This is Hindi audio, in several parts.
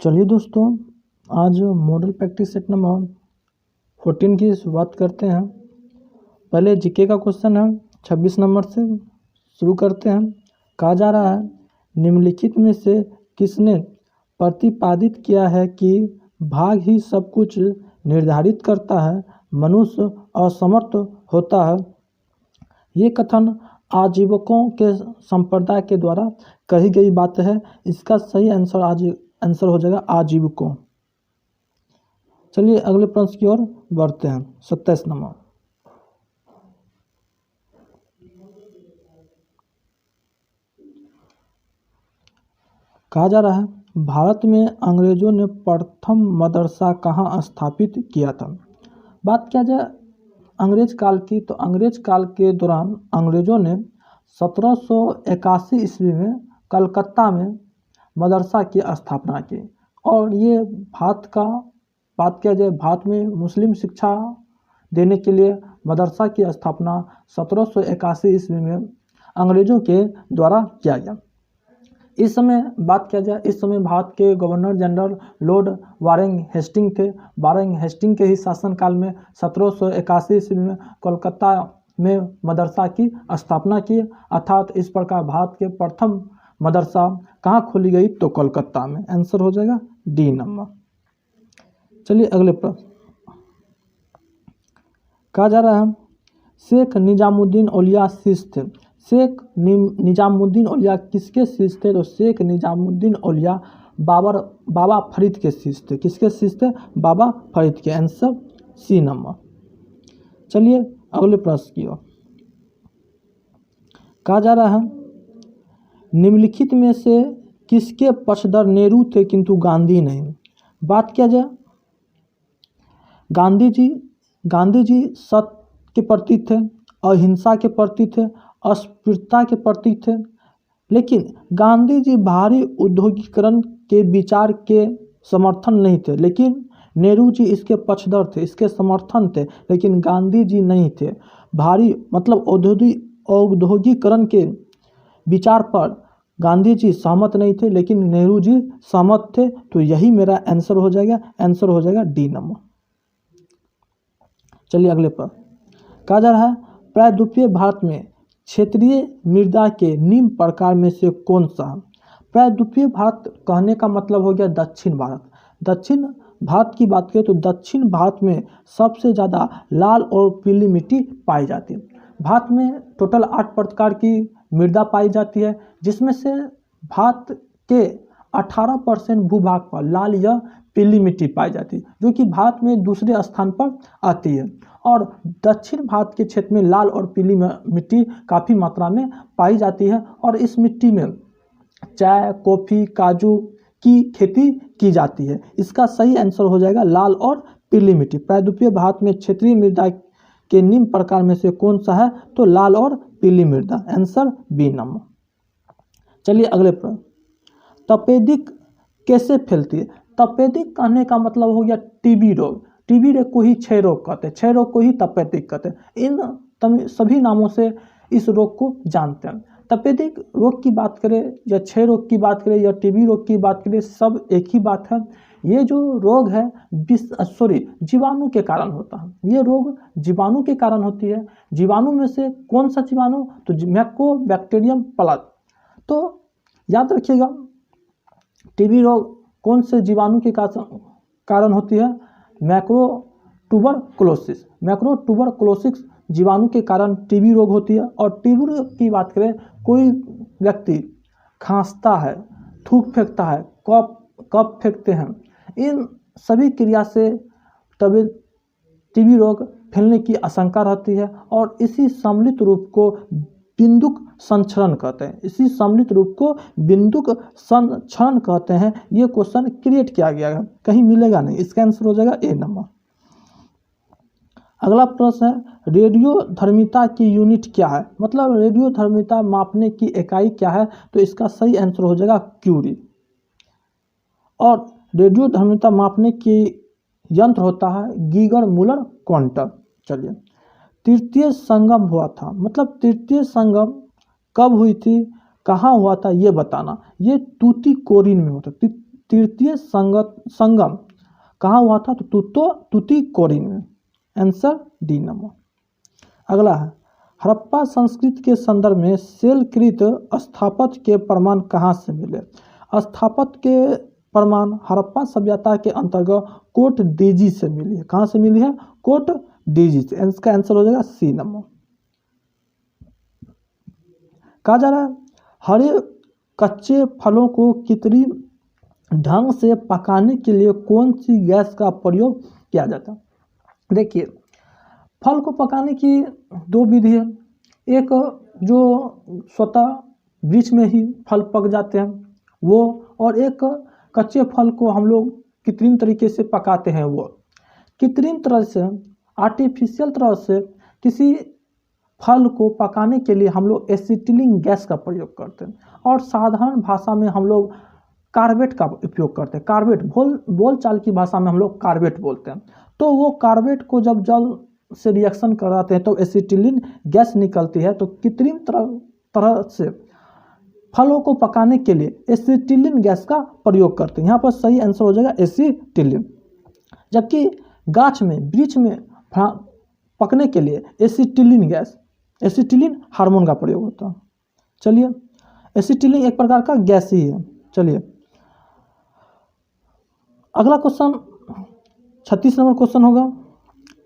चलिए दोस्तों, आज मॉडल प्रैक्टिस सेट नंबर 14 की शुरुआत करते हैं। पहले जीके का क्वेश्चन है 26 नंबर से शुरू करते हैं। कहा जा रहा है, निम्नलिखित में से किसने प्रतिपादित किया है कि भाग ही सब कुछ निर्धारित करता है, मनुष्य असमर्थ होता है। ये कथन आजीवकों के संप्रदाय के द्वारा कही गई बात है। इसका सही आंसर हो जाएगा आजीवकों। चलिए अगले प्रश्न की ओर बढ़ते हैं। 27 नंबर। कहा जा रहा है, भारत में अंग्रेजों ने प्रथम मदरसा कहाँ स्थापित किया था। बात किया जाए अंग्रेज काल की, तो अंग्रेज काल के दौरान अंग्रेजों ने 1781 ईस्वी में कलकत्ता में मदरसा की स्थापना की। और ये बात किया जाए भारत में मुस्लिम शिक्षा देने के लिए मदरसा की स्थापना 1781 ईस्वी में अंग्रेजों के द्वारा किया गया। इस समय बात किया जाए, इस समय भारत के governor general lord Warren Hastings थे। वारेन हेस्टिंग के ही शासनकाल में 1781 ईस्वी में कोलकाता में मदरसा की स्थापना की। अर्थात इस प्रकार भारत के प्रथम मदरसा कहाँ खोली गई, तो कोलकाता में। आंसर हो जाएगा डी नंबर। चलिए अगले प्रश्न। कहा जा रहा है, शेख निजामुद्दीन औलिया शिष्य थे। शेख निजामुद्दीन औलिया किसके शिष्य थे, तो शेख निजामुद्दीन औलिया बाबा फरीद के शिष्य थे। किसके शिष्य थे, बाबा फरीद के। Answer C number. चलिए अगले प्रश्न की ओर। कहा जा रहा है, निम्नलिखित में से किसके पक्षधर नेहरू थे किंतु गांधी नहीं। बात किया जाए, गांधी जी सत्य के प्रति थे, अहिंसा के प्रति थे, अस्पृश्यता के प्रति थे। लेकिन गांधी जी भारी औद्योगिकरण के विचार के समर्थन नहीं थे। लेकिन नेहरू जी इसके पक्षधर थे, इसके समर्थन थे। लेकिन गांधी जी नहीं थे। भारी मतलब औद्योगिकरण के विचार पर गांधी जी सहमत नहीं थे, लेकिन नेहरू जी सहमत थे। तो यही मेरा आंसर हो जाएगा। आंसर हो जाएगा डी नंबर। चलिए अगले पर। कहा जा रहा है, प्रायद्वीपीय भारत में क्षेत्रीय मृदा के निम्न प्रकार में से कौन सा। प्रायद्वीपीय भारत कहने का मतलब हो गया दक्षिण भारत। दक्षिण भारत की बात करें तो दक्षिण भारत में सबसे ज़्यादा लाल और पीली मिट्टी पाई जाती है। भारत में टोटल 8 प्रकार की मृदा पाई जाती है, जिसमें से भारत के 18% भूभाग पर लाल या पीली मिट्टी पाई जाती है, जो कि भारत में दूसरे स्थान पर आती है। और दक्षिण भारत के क्षेत्र में लाल और पीली मिट्टी काफ़ी मात्रा में पाई जाती है। और इस मिट्टी में चाय, कॉफ़ी, काजू की खेती की जाती है। इसका सही आंसर हो जाएगा लाल और पीली मिट्टी। प्रायद्वीपीय भारत में क्षेत्रीय मृदा के निम्न प्रकार में से कौन सा है, तो लाल और पीली मृदा। Answer B number. चलिए अगले प्रश्न। तपेदिक कैसे फैलती है। तपेदिक कहने का मतलब हो गया टीबी रोग। टीबी रोग को ही क्षय रोग कहते हैं, क्षय रोग को ही तपेदिक कहते हैं। इन सभी नामों से इस रोग को जानते हैं। तपेदिक रोग की बात करें या क्षय रोग की बात करें या टीबी रोग की बात करें, सब एक ही बात है। ये जो रोग है जीवाणु के कारण होता है। ये रोग जीवाणु के कारण होती है। जीवाणु में से कौन सा जीवाणु, तो माइकोबैक्टीरियम प्लस। तो याद रखिएगा, टीबी रोग कौन से जीवाणु के कारण होती है, मैक्रोट्यूबरकुलोसिस। मैक्रोट्यूबरकुलोसिस जीवाणु के कारण टीबी रोग होती है। और टीबी रोग की बात करें, कोई व्यक्ति खांसता है, थूक फेंकता है, कफ फेंकते हैं, इन सभी क्रिया से टीबी रोग फैलने की आशंका रहती है। और इसी सम्मिलित रूप को बिंदुक संचरण कहते हैं। इसी सम्मिलित रूप को बिंदुक संचरण कहते हैं। ये क्वेश्चन क्रिएट किया गया है, कहीं मिलेगा नहीं। इसका आंसर हो जाएगा ए नंबर। अगला प्रश्न है, रेडियोधर्मिता की यूनिट क्या है। मतलब रेडियोधर्मिता मापने की इकाई क्या है, तो इसका सही आंसर हो जाएगा क्यूरी। और रेडियोधर्मिता मापने की यंत्र होता है गीगर मूलर क्वांटम। चलिए, तृतीय संगम हुआ था। मतलब तृतीय संगम कब हुई थी, कहाँ हुआ था, ये बताना। ये तूतीकोरिन में होता। तृतीय संगम कहाँ हुआ था? तो तुतीकोरिन में। Answer D number. अगला है, हड़प्पा संस्कृति के संदर्भ में शैलकृत स्थापत्य के प्रमाण कहाँ से मिले? स्थापत्य के प्रमाण हड़प्पा सभ्यता के अंतर्गत कोट डीजी से मिली है। कहाँ से मिली है? कोट डीजी से। इसका आंसर हो जाएगा सी नंबर। कहा जा रहा है, हरे कच्चे फलों को कृत्रिम ढंग से पकाने के लिए कौन सी गैस का प्रयोग किया जाता है? देखिए, फल को पकाने की दो विधि है। एक जो स्वतः वृक्ष में ही फल पक जाते हैं वो, और एक कच्चे फल को हम लोग कृत्रिम तरीके से पकाते हैं वो। कृत्रिम तरह से, आर्टिफिशियल तरह से किसी फल को पकाने के लिए हम लोग एसिटिलीन गैस का प्रयोग करते हैं, और साधारण भाषा में हम लोग कार्बेट का उपयोग करते हैं। कार्बेट बोलचाल की भाषा में हम लोग कार्बेट बोलते हैं। तो वो कार्बेट को जब जल से रिएक्शन कराते हैं तो एसिटिलीन गैस निकलती है। तो कृत्रिम तरह से फलों को पकाने के लिए एसिटिलीन गैस का प्रयोग करते हैं। यहाँ पर सही आंसर हो जाएगा एसिटिलीन। जबकि गाछ में, वृक्ष में पकने के लिए एसिटिलीन गैस, एसिटिलीन हार्मोन का प्रयोग होता है। चलिए, एसिटिलीन एक प्रकार का गैस ही है। चलिए अगला क्वेश्चन 36 नंबर क्वेश्चन होगा।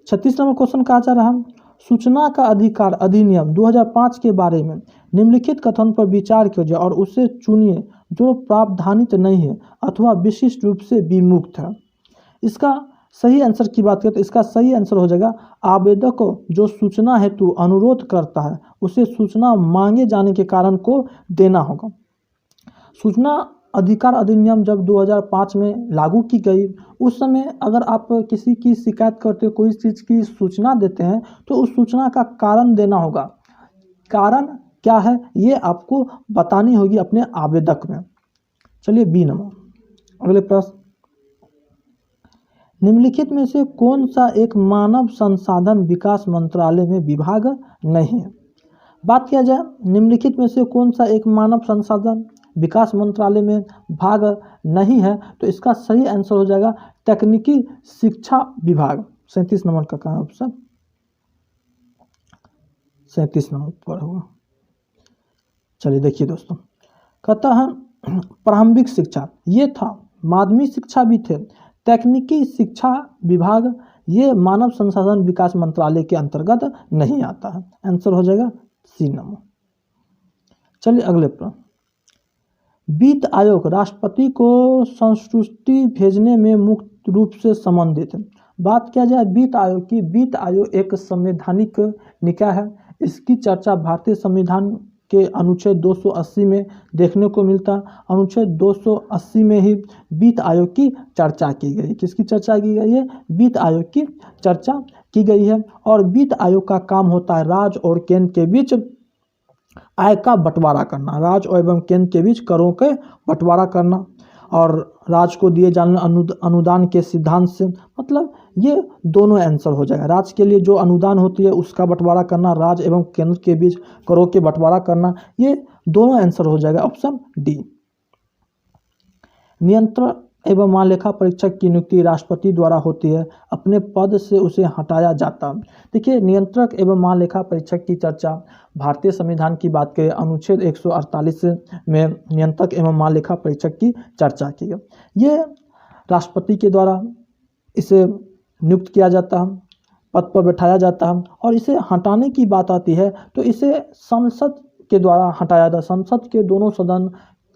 36 नंबर क्वेश्चन कहा जा रहा है, सूचना का अधिकार अधिनियम 2005 के बारे में निम्नलिखित कथन पर विचार कीजिए और उसे चुनिए जो प्रावधानित नहीं है अथवा विशिष्ट रूप से विमुक्त है। इसका सही आंसर की बात करें तो इसका सही आंसर हो जाएगा, आवेदक को जो सूचना हेतु अनुरोध करता है उसे सूचना मांगे जाने के कारण को देना होगा। सूचना अधिकार अधिनियम जब 2005 में लागू की गई, उस समय अगर आप किसी की शिकायत करते हो, कोई चीज़ की सूचना देते हैं तो उस सूचना का कारण देना होगा। कारण क्या है ये आपको बतानी होगी अपने आवेदक में। चलिए बी नंबर। अगले प्रश्न, निम्नलिखित में से कौन सा एक मानव संसाधन विकास मंत्रालय में विभाग नहीं है? बात किया जाए निम्नलिखित में से कौन सा एक मानव संसाधन विकास मंत्रालय में भाग नहीं है, तो इसका सही आंसर हो जाएगा तकनीकी शिक्षा विभाग। 37 नंबर का कहाँ ऑप्शन? 37 नंबर पर होगा। चलिए देखिए दोस्तों, कहता है प्रारंभिक शिक्षा ये था, माध्यमिक शिक्षा भी थे, तकनीकी शिक्षा विभाग ये मानव संसाधन विकास मंत्रालय के अंतर्गत नहीं आता है। आंसर हो जाएगा सी नंबर। चलिए अगले प्रश्न, वित्त आयोग राष्ट्रपति को संस्तुति भेजने में मुख्य रूप से संबंधित है। बात किया जाए वित्त आयोग की, वित्त आयोग एक संवैधानिक निकाय है। इसकी चर्चा भारतीय संविधान के अनुच्छेद 280 में देखने को मिलता है। अनुच्छेद 280 में ही वित्त आयोग की चर्चा की गई। किसकी चर्चा की गई है? वित्त आयोग की चर्चा की गई है। और वित्त आयोग का काम होता है राज्य और केंद्र के बीच आय का बंटवारा करना, राज्य एवं केंद्र के बीच करों के बंटवारा करना, और राज्य को दिए जाने अनुदान के सिद्धांत से, मतलब ये दोनों आंसर हो जाएगा। राज्य के लिए जो अनुदान होती है उसका बंटवारा करना, राज्य एवं केंद्र के बीच करों के बंटवारा करना, ये दोनों आंसर हो जाएगा ऑप्शन डी। नियंत्रक एवं महालेखा परीक्षक की नियुक्ति राष्ट्रपति द्वारा होती है, अपने पद से उसे हटाया जाता। देखिए, नियंत्रक एवं महालेखा परीक्षक की चर्चा भारतीय संविधान की बात करें अनुच्छेद 148 में नियंत्रक एवं महालेखा परीक्षक की चर्चा की गई। ये राष्ट्रपति के द्वारा इसे नियुक्त किया जाता है, पद पर बैठाया जाता है, और इसे हटाने की बात आती है तो इसे संसद के द्वारा हटाया जाता है। संसद के दोनों सदन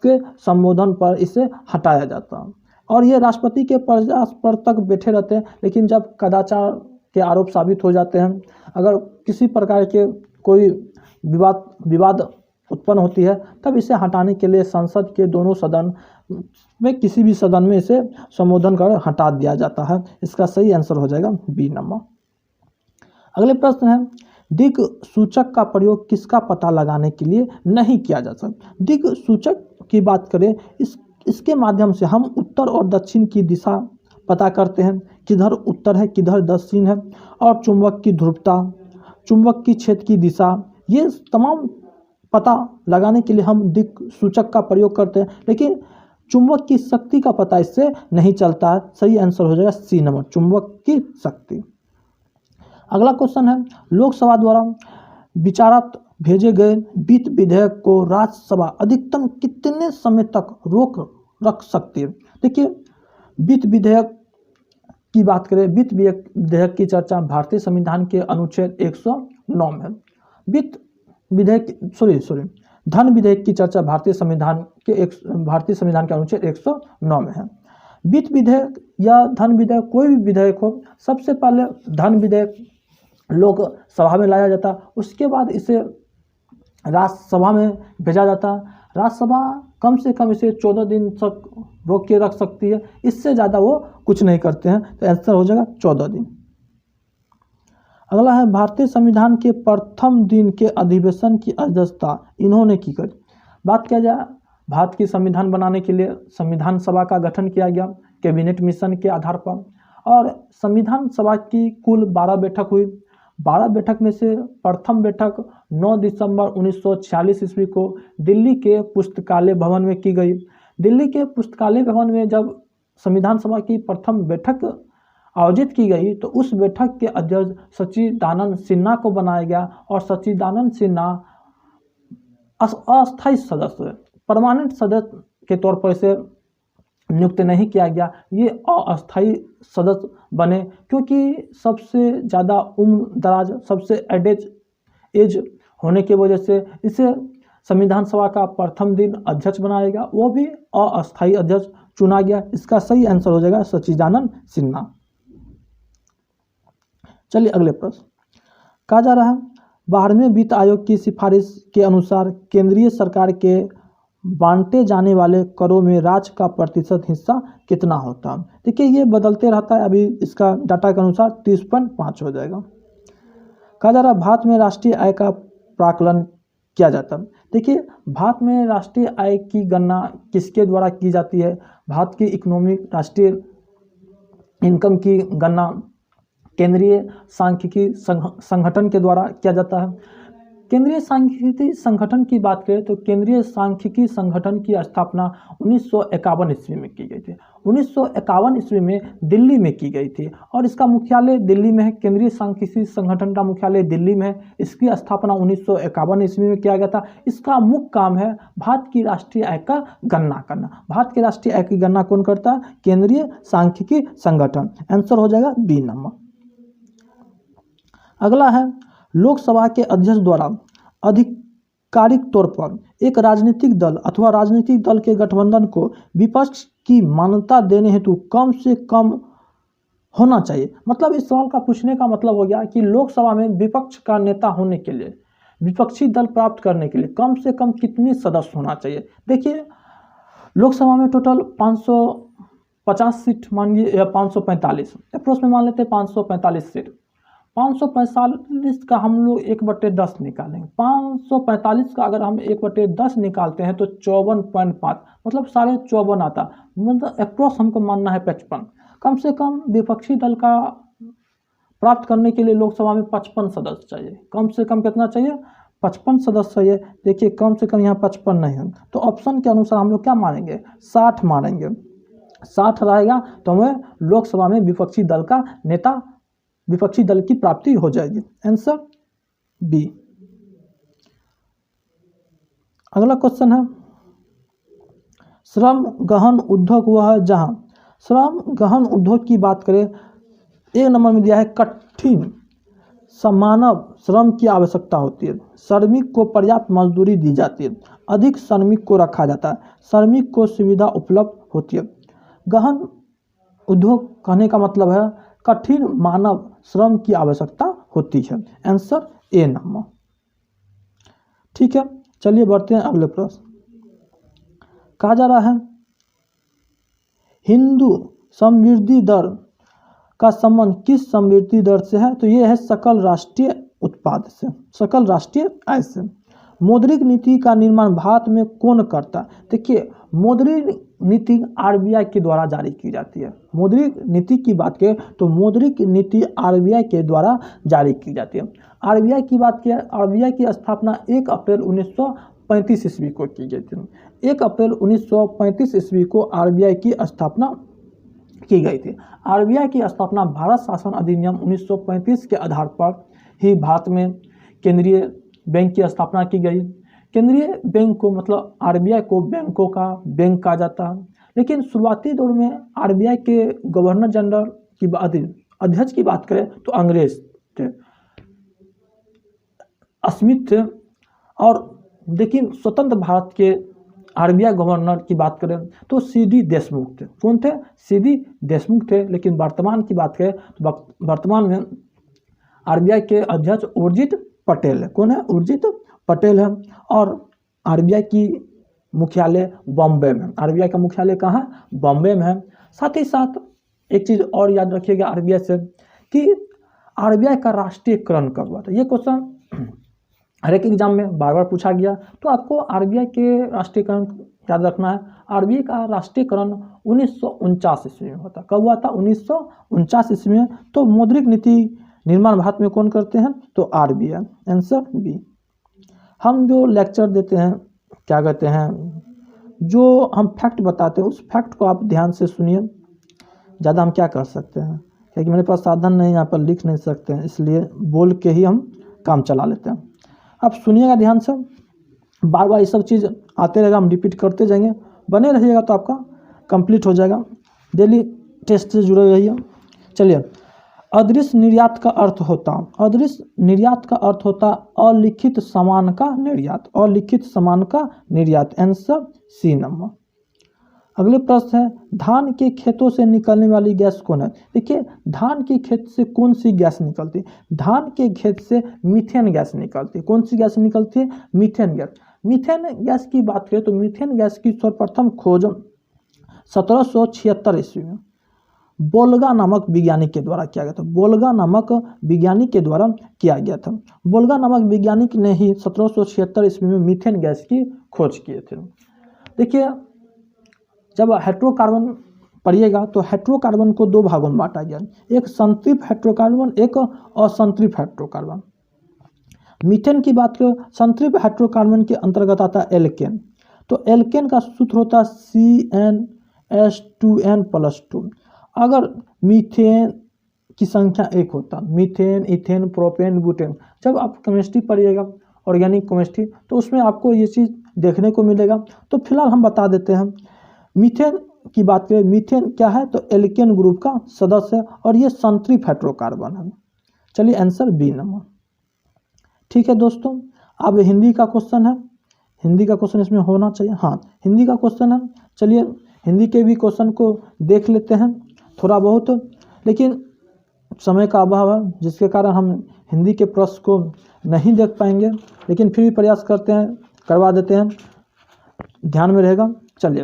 के संबोधन पर इसे हटाया जाता है, और ये राष्ट्रपति के प्रयास पर तक बैठे रहते हैं। लेकिन जब कदाचार के आरोप साबित हो जाते हैं, अगर किसी प्रकार के कोई विवाद उत्पन्न होती है, तब इसे हटाने के लिए संसद के दोनों सदन में किसी भी सदन में इसे संबोधन कर हटा दिया जाता है। इसका सही आंसर हो जाएगा बी नंबर। अगले प्रश्न है, दिक् सूचक का प्रयोग किसका पता लगाने के लिए नहीं किया जा सकता? दिक् सूचक की बात करें, इसके माध्यम से हम उत्तर और दक्षिण की दिशा पता करते हैं, किधर उत्तर है किधर दक्षिण है, और चुंबक की ध्रुवता, चुंबक की क्षेत्र की दिशा, ये तमाम पता लगाने के लिए हम दिक् सूचक का प्रयोग करते हैं। लेकिन चुंबक की शक्ति का पता इससे नहीं चलता है। सही आंसर हो जाएगा सी नंबर, चुंबक की शक्ति। अगला क्वेश्चन है, लोकसभा द्वारा विचारात भेजे गए वित्त विधेयक को राज्यसभा अधिकतम कितने समय तक रोक रख सकती है। देखिए, वित्त विधेयक की बात करें, वित्त विधेयक की चर्चा भारतीय संविधान के अनुच्छेद 109 में, वित्त विधेयक धन विधेयक की चर्चा भारतीय संविधान के अनुच्छेद 109 में है। वित्त विधेयक या धन विधेयक, कोई भी विधेयक हो, सबसे पहले धन विधेयक लोकसभा में लाया जाता, उसके बाद इसे राज्यसभा में भेजा जाता। राज्यसभा कम से कम इसे 14 दिन तक रोक के रख सकती है, इससे ज़्यादा वो कुछ नहीं करते हैं, तो आंसर हो जाएगा 14 दिन। अगला है, भारतीय संविधान के प्रथम दिन के अधिवेशन की अध्यक्षता इन्होंने की करी। बात किया जाए, भारत की संविधान बनाने के लिए संविधान सभा का गठन किया गया कैबिनेट मिशन के आधार पर, और संविधान सभा की कुल 12 बैठक हुई। 12 बैठक में से प्रथम बैठक 9 दिसंबर 1946 ईस्वी को दिल्ली के पुस्तकालय भवन में की गई। दिल्ली के पुस्तकालय भवन में जब संविधान सभा की प्रथम बैठक आयोजित की गई तो उस बैठक के अध्यक्ष सच्चिदानंद सिन्हा को बनाया गया, और सच्चिदानंद सिन्हा अस्थायी सदस्य, परमानेंट सदस्य के तौर पर इसे नियुक्त नहीं किया गया, ये अस्थायी सदस्य बने क्योंकि सबसे ज़्यादा उम्र दराज, सबसे एज होने की वजह से इसे संविधान सभा का प्रथम दिन अध्यक्ष बनाया गया, वो भी अस्थायी अध्यक्ष चुना गया। इसका सही आंसर हो जाएगा सच्चिदानंद सिन्हा। चलिए अगले प्रश्न, कहा जा रहा है 12वें वित्त आयोग की सिफारिश के अनुसार केंद्रीय सरकार के बांटे जाने वाले करों में राज्य का प्रतिशत हिस्सा कितना होता है। देखिए, ये बदलते रहता है, अभी इसका डाटा के अनुसार 30.5 हो जाएगा। कहा जा रहा है भारत में राष्ट्रीय आय का प्राकलन किया जाता है। देखिए, भारत में राष्ट्रीय आय की गणना किसके द्वारा की जाती है। भारत की इकोनॉमिक राष्ट्रीय इनकम की गणना केंद्रीय सांख्यिकी संगठन के द्वारा किया जाता है। केंद्रीय सांख्यिकी संगठन की बात करें तो केंद्रीय सांख्यिकी संगठन की स्थापना 1951 ईस्वी में की गई थी। 1951 ईस्वी में दिल्ली में की गई थी और इसका मुख्यालय दिल्ली में है। केंद्रीय सांख्यिकी संगठन का मुख्यालय दिल्ली में है। इसकी स्थापना 1951 ईस्वी में किया गया था। इसका मुख्य काम है भारत की राष्ट्रीय आय का गणना करना। भारत की राष्ट्रीय आय की गणना कौन करता है? केंद्रीय सांख्यिकी संगठन। आंसर हो जाएगा बी नंबर। अगला है लोकसभा के अध्यक्ष द्वारा आधिकारिक तौर पर एक राजनीतिक दल अथवा राजनीतिक दल के गठबंधन को विपक्ष की मान्यता देने हेतु कम से कम होना चाहिए। मतलब इस सवाल का पूछने का मतलब हो गया कि लोकसभा में विपक्ष का नेता होने के लिए, विपक्षी दल प्राप्त करने के लिए कम से कम कितने सदस्य होना चाहिए। देखिए, लोकसभा में टोटल 550 सीट मानिए या 545 अप्रोच में मान लेते हैं 545 सीट। 545 का हम लोग 1/10 निकालेंगे। 545 का अगर हम 1/10 निकालते हैं तो 54.5 मतलब 54.5 आता। मतलब अप्रोच हमको मानना है 55। कम से कम विपक्षी दल का प्राप्त करने के लिए लोकसभा में 55 सदस्य चाहिए। कम से कम कितना चाहिए? 55 सदस्य चाहिए। देखिए, कम से कम यहाँ 55 नहीं है तो ऑप्शन के अनुसार हम लोग क्या मानेंगे? 60 मानेंगे। 60 रहेगा तो हमें लोकसभा में विपक्षी दल का नेता, विपक्षी दल की प्राप्ति हो जाएगी। Answer B. अगला क्वेश्चन है श्रम गहन उद्योग वह है जहां, श्रम गहन उद्योग की बात करें, एक नंबर में दिया है कठिन समानव श्रम की आवश्यकता होती है, श्रमिक को पर्याप्त मजदूरी दी जाती है, अधिक श्रमिक को रखा जाता है, श्रमिक को सुविधा उपलब्ध होती है। गहन उद्योग कहने का मतलब है कठिन मानव श्रम की आवश्यकता होती है। Answer A number. ठीक है, चलिए बढ़ते हैं अगले प्रश्न। कहा जा रहा है हिंदू समृद्धि दर का संबंध किस समृद्धि दर से है? तो ये है सकल राष्ट्रीय उत्पाद से, सकल राष्ट्रीय आय से। मौद्रिक नीति का निर्माण भारत में कौन करता है? देखिए, मौद्रिक नीति आरबीआई के द्वारा जारी की जाती है। मौद्रिक नीति की बात करें तो मौद्रिक नीति आरबीआई के द्वारा जारी की जाती है। आरबीआई की बात करें, आरबीआई की स्थापना 1 अप्रैल 1935 ईस्वी को की गई थी। 1 अप्रैल 1935 ईस्वी को आरबीआई की स्थापना की गई थी। आरबीआई की स्थापना भारत शासन अधिनियम 1935 के आधार पर ही भारत में केंद्रीय बैंक की स्थापना की गई। केंद्रीय बैंक को मतलब आरबीआई को बैंकों का बैंक कहा जाता है। लेकिन शुरुआती दौर में आरबीआई के गवर्नर जनरल की अध्यक्ष की बात करें तो अंग्रेज थे, स्मिथ थे। और लेकिन स्वतंत्र भारत के आरबीआई गवर्नर की बात करें तो सीडी देशमुख थे। कौन थे? सीडी देशमुख थे। लेकिन वर्तमान की बात करें तो वर्तमान में आरबीआई के अध्यक्ष उर्जित पटेल है। कौन है? उर्जित पटेल है। और आरबीआई की मुख्यालय बॉम्बे में। आरबीआई का मुख्यालय कहाँ है? बॉम्बे में है। साथ ही साथ एक चीज़ और याद रखिएगा आरबीआई से कि आरबीआई का राष्ट्रीयकरण कब हुआ था। ये क्वेश्चन हर एक एग्जाम में बार बार पूछा गया, तो आपको आरबीआई के राष्ट्रीयकरण याद रखना है। आरबीआई का राष्ट्रीयकरण 1949 ईस्वी में होता। कब हुआ था? 1949 ईस्वी में। तो मौद्रिक नीति निर्माण भारत में कौन करते हैं? तो आरबीआई। Answer B. हम जो लेक्चर देते हैं, क्या कहते हैं, जो हम फैक्ट बताते हैं, उस फैक्ट को आप ध्यान से सुनिए। ज़्यादा हम क्या कर सकते हैं, क्योंकि मेरे पास साधन नहीं, यहाँ पर लिख नहीं सकते हैं, इसलिए बोल के ही हम काम चला लेते हैं। आप सुनिएगा ध्यान से, बार बार ये सब चीज़ आते रहेगा, हम रिपीट करते जाएंगे, बने रहिएगा तो आपका कंप्लीट हो जाएगा। डेली टेस्ट से जुड़े रहिए। चलिए, अदृश्य निर्यात का अर्थ होता, अदृश्य निर्यात का अर्थ होता अलिखित सामान का निर्यात। अलिखित सामान का निर्यात। Answer C number. अगले प्रश्न है, धान के खेतों से निकलने वाली गैस कौन है? देखिए, धान के खेत से कौन सी गैस निकलती? धान के खेत से मीथेन गैस निकलती। कौन सी गैस निकलती है? Methane gas. मीथेन गैस की बात करें तो मीथेन गैस की सर्वप्रथम खोज 1776 ईस्वी में बोल्गा नामक वैज्ञानिक के द्वारा किया गया था। बोल्गा नामक वैज्ञानिक के द्वारा किया गया था। बोल्गा नामक वैज्ञानिक ने ही 1776 ईस्वी में मीथेन गैस की खोज किए थे। देखिए, जब हाइड्रोकार्बन पढ़िएगा तो हाइड्रोकार्बन को दो भागों में बांटा गया, एक संतृप्त हाइड्रोकार्बन, एक असंतृप्त हाइड्रोकार्बन। मीथेन की बात करें, संतृप्त हाइड्रोकार्बन के अंतर्गत आता है एल्केन। तो एल्केन का सूत्र होता है CnH2n+2। अगर मीथेन की संख्या एक होता, मीथेन, इथेन, प्रोपेन, ब्यूटेन, जब आप केमिस्ट्री पढ़िएगा, ऑर्गेनिक केमिस्ट्री, तो उसमें आपको ये चीज़ देखने को मिलेगा। तो फिलहाल हम बता देते हैं, मीथेन की बात करें, मीथेन क्या है? तो एल्केन ग्रुप का सदस्य है और ये संतृप्त हाइड्रोकार्बन है। चलिए, आंसर बी नंबर। ठीक है दोस्तों, अब हिंदी का क्वेश्चन है। हिंदी का क्वेश्चन इसमें होना चाहिए। हाँ, हिंदी का क्वेश्चन है। चलिए, हिंदी के भी क्वेश्चन को देख लेते हैं थोड़ा बहुत, लेकिन समय का अभाव है, जिसके कारण हम हिंदी के प्रश्न को नहीं देख पाएंगे, लेकिन फिर भी प्रयास करते हैं, करवा देते हैं, ध्यान में रहेगा। चलिए,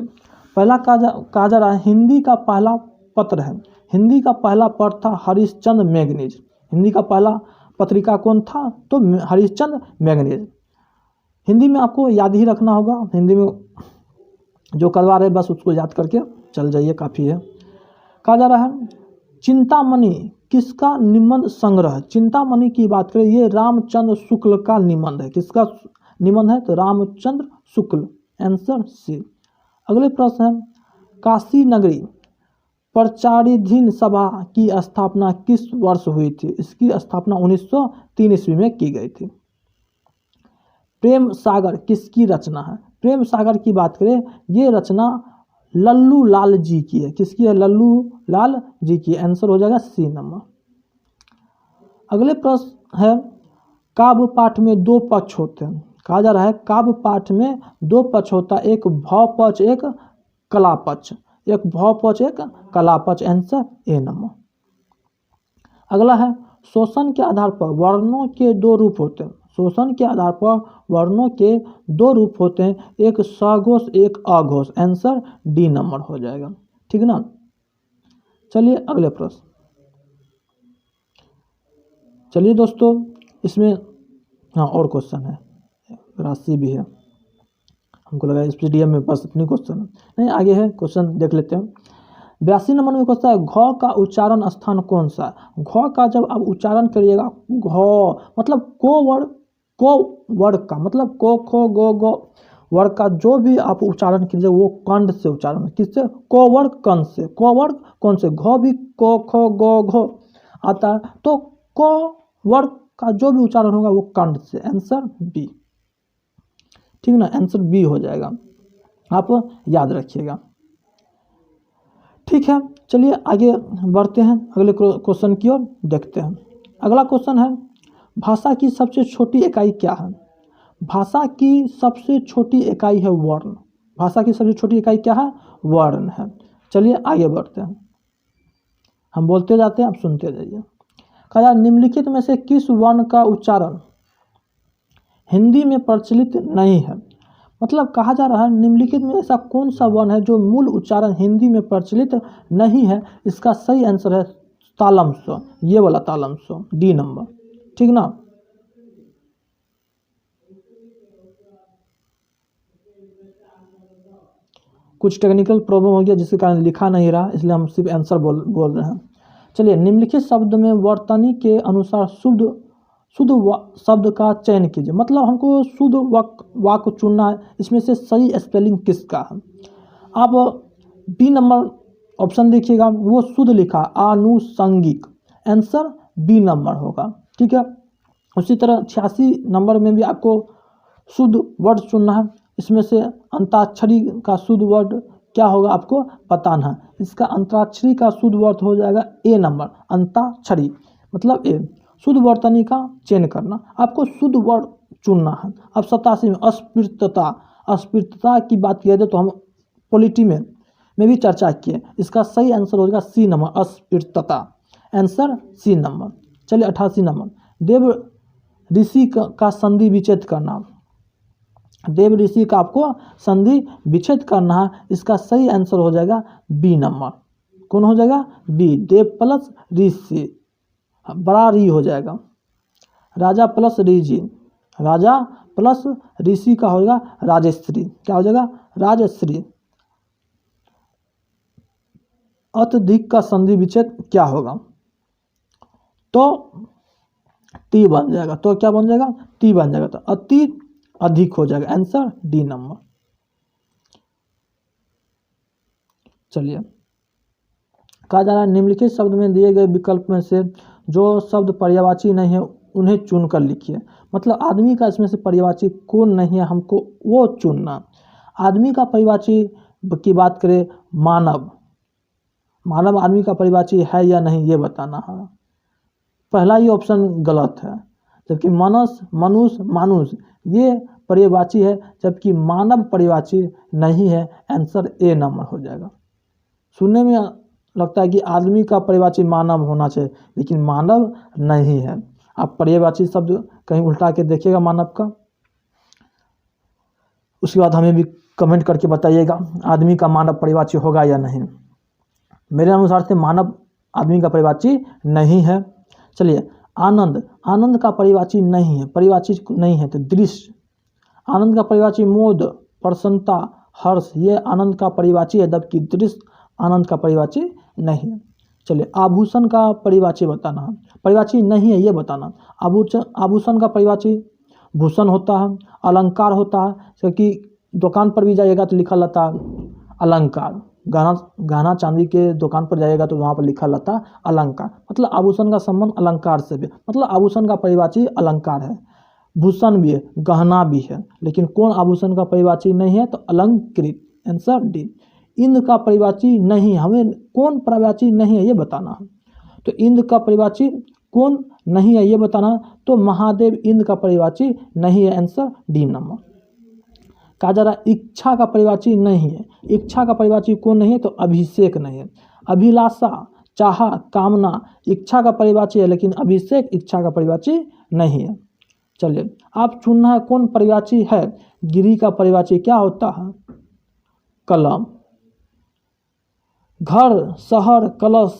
पहला कहा जा रहा है, हिंदी का पहला पत्र है। हिंदी का पहला पत्र था हरिश्चंद्र मैगनीज। हिंदी का पहला पत्रिका कौन था? तो हरिश्चंद्र मैगनीज। हिंदी में आपको याद ही रखना होगा, हिंदी में जो करवा रहे बस उसको याद करके चल जाइए, काफ़ी है। कहा जा रहा है, चिंतामणि किसका निबंध संग्रह है? चिंतामणि की बात करें, ये रामचंद्र शुक्ल का निबंध है। किसका निबंध है? तो रामचंद्र शुक्ल। Answer C. अगले प्रश्न है, काशी नगरी प्रचाराधीन सभा की स्थापना किस वर्ष हुई थी? इसकी स्थापना 1903 ईस्वी में की गई थी। प्रेम सागर किसकी रचना है? प्रेम सागर की बात करें, ये रचना लल्लू लाल जी की है। किसकी है? लल्लू लाल जी की। आंसर हो जाएगा सी नंबर। अगले प्रश्न है, काव्य पाठ में दो पक्ष होते हैं। कहा जा रहा है, काव्य पाठ में दो पक्ष होता है, एक भाव पक्ष, एक कला पक्ष। एक भाव पक्ष, एक कला पक्ष। Answer A number. अगला है, शोषण के आधार पर वर्णों के दो रूप होते हैं। शोषण के आधार पर वर्णों के दो रूप होते हैं, एक सघोष, एक अघोष। आंसर डी नंबर हो जाएगा। ठीक ना। चलिए, अगले प्रश्न। चलिए दोस्तों, इसमें हाँ और क्वेश्चन है, राशि भी है। हमको लगा इस पीडीएफ में बस इतनी क्वेश्चन है, नहीं, आगे है, क्वेश्चन देख लेते हैं। 82 नंबर में क्वेश्चन है, घ का उच्चारण स्थान कौन सा है? घ का जब आप उच्चारण करिएगा, घ मतलब को वर्ड का मतलब को, खो, गो, गो, वर्ग का जो भी आप उच्चारण कीजिए वो कंड से उच्चारण, किससे? क वर्ग कंड से। क वर्ग कौन से? घ भी क ख ग घ आता है, तो क वर्ग का जो भी उच्चारण होगा वो कंड से। आंसर बी, ठीक ना, आंसर बी हो जाएगा, आप याद रखिएगा। ठीक है, चलिए आगे बढ़ते हैं, अगले क्वेश्चन की ओर देखते हैं। अगला क्वेश्चन है, भाषा की सबसे छोटी इकाई क्या है? भाषा की सबसे छोटी इकाई है वर्ण। भाषा की सबसे छोटी इकाई क्या है? वर्ण है। चलिए आगे बढ़ते हैं, हम बोलते जाते हैं, आप सुनते जाइए। कहा निम्नलिखित में से किस वर्ण का उच्चारण हिंदी में प्रचलित नहीं है? मतलब कहा जा रहा है निम्नलिखित में ऐसा कौन सा वर्ण है जो मूल उच्चारण हिंदी में प्रचलित नहीं है? इसका सही आंसर है तालम स, ये वाला तालम स, डी नंबर, ठीक ना। कुछ टेक्निकल प्रॉब्लम हो गया जिसके कारण लिखा नहीं रहा, इसलिए हम सिर्फ आंसर बोल रहे हैं। चलिए, निम्नलिखित शब्द में वर्तनी के अनुसार शुद्ध शब्द का चयन कीजिए। मतलब हमको शुद्ध वाक्य चुनना है, इसमें से सही स्पेलिंग किसका है? आप बी नंबर ऑप्शन देखिएगा, वो शुद्ध लिखा आनुषंगिक, आंसर बी नंबर होगा, ठीक है। उसी तरह 86 नंबर में भी आपको शुद्ध वर्ड चुनना है, इसमें से अंताक्षरी का शुद्ध वर्ड क्या होगा आपको बताना है। इसका अंताक्षरी का शुद्ध वर्ड हो जाएगा ए नंबर, अंताक्षरी मतलब ए। शुद्ध वर्तनी का चयन करना, आपको शुद्ध वर्ड चुनना है। अब 87 में अस्पृश्यता की बात किया जाए तो हम पॉलिटी में भी चर्चा किए, इसका सही आंसर हो जाएगा सी नंबर, अस्पृश्यता, आंसर सी नंबर। चलिए 88 नंबर, देव ऋषि का संधि विच्छेद करना। देव ऋषि का आपको संधि विच्छेद करना है, इसका सही आंसर हो जाएगा बी नंबर। कौन हो जाएगा? बी, देव प्लस ऋषि, बड़ा री हो जाएगा। राजा प्लस ऋषि, राजा प्लस ऋषि का होगा राजश्री, क्या हो जाएगा? राजश्री। अत्यधिक का संधि विच्छेद क्या होगा? तो टी बन जाएगा, तो क्या बन जाएगा? टी बन जाएगा, तो अति अधिक हो जाएगा, आंसर डी नंबर। चलिए, कहा जा रहा है निम्नलिखित शब्द में दिए गए विकल्प में से जो शब्द पर्यायवाची नहीं है उन्हें चुन कर लिखिए। मतलब आदमी का इसमें से पर्यायवाची कौन नहीं है, हमको वो चुनना। आदमी का पर्यायवाची की बात करें, मानव, मानव आदमी का पर्यायवाची है या नहीं ये बताना है। पहला ही ऑप्शन गलत है, जबकि मनुष्य मानुष ये पर्यायवाची है, जबकि मानव पर्यायवाची नहीं है, आंसर ए नंबर हो जाएगा। सुनने में लगता है कि आदमी का पर्यायवाची मानव होना चाहिए, लेकिन मानव नहीं है। आप पर्यायवाची शब्द कहीं उल्टा के देखिएगा मानव का, उसके बाद हमें भी कमेंट करके बताइएगा आदमी का मानव पर्यायवाची होगा या नहीं। मेरे अनुसार से मानव आदमी का पर्यायवाची नहीं है। चलिए, आनंद का पर्यायवाची नहीं है, पर्यायवाची नहीं है तो दृश्य। आनंद का पर्यायवाची मोद, प्रसन्नता, हर्ष, ये आनंद का पर्यायवाची है, जबकि दृश्य आनंद का पर्यायवाची नहीं है। चलिए, आभूषण का पर्यायवाची बताना है, पर्यायवाची नहीं है ये बताना। आभूषण का पर्यायवाची भूषण होता है, अलंकार होता है, क्योंकि दुकान पर भी जाइएगा तो लिखा रहता है अलंकार, गहना चांदी के दुकान पर जाइएगा तो वहाँ पर लिखा रहता है अलंकार। मतलब आभूषण का संबंध अलंकार से भी, मतलब आभूषण का पर्यायवाची अलंकार है, भूषण भी है, गहना भी है, लेकिन कौन आभूषण का पर्यायवाची नहीं है? तो अलंकृत, आंसर डी। इंद्र का पर्यायवाची नहीं, हमें कौन पर्यायवाची नहीं है ये बताना है। तो इंद्र का पर्यायवाची कौन नहीं है ये बताना, तो महादेव इंद्र का पर्यायवाची नहीं है, आंसर डी नंबर। कहा जा रहा है इच्छा का पर्यायवाची नहीं है, इच्छा का पर्यायवाची कौन नहीं है? तो अभिषेक नहीं है। अभिलाषा, चाह, कामना इच्छा का पर्यायवाची है, लेकिन अभिषेक इच्छा का पर्यायवाची नहीं है। चलिए, आप चुनना है कौन पर्यायवाची है। गिरी का पर्यायवाची क्या होता है? कलम। घर, शहर, कलश,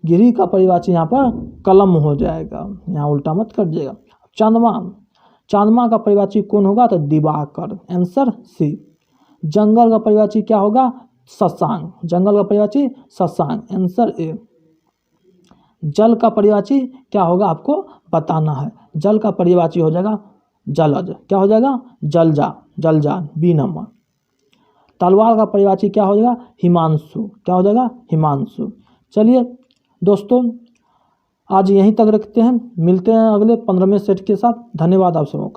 गिरी का पर्यायवाची यहाँ पर कलम हो जाएगा, यहाँ उल्टा मत कर दिएगा। चांदमा का पर्यायवाची कौन होगा? तो दिवाकर, आंसर सी। जंगल का पर्यायवाची क्या होगा? शशांक, जंगल का पर्यायवाची शशांक, आंसर ए। जल का पर्यायवाची क्या होगा आपको बताना है। जल का पर्यायवाची हो जाएगा जलज, क्या हो जाएगा? Jalaja, जलजान, B number. तलवार का परिवाची क्या हो जाएगा? हिमांशु। क्या हो जाएगा? हिमांशु। चलिए दोस्तों, आज यहीं तक रखते हैं, मिलते हैं अगले 15वें सेट के साथ। धन्यवाद आप सबों का।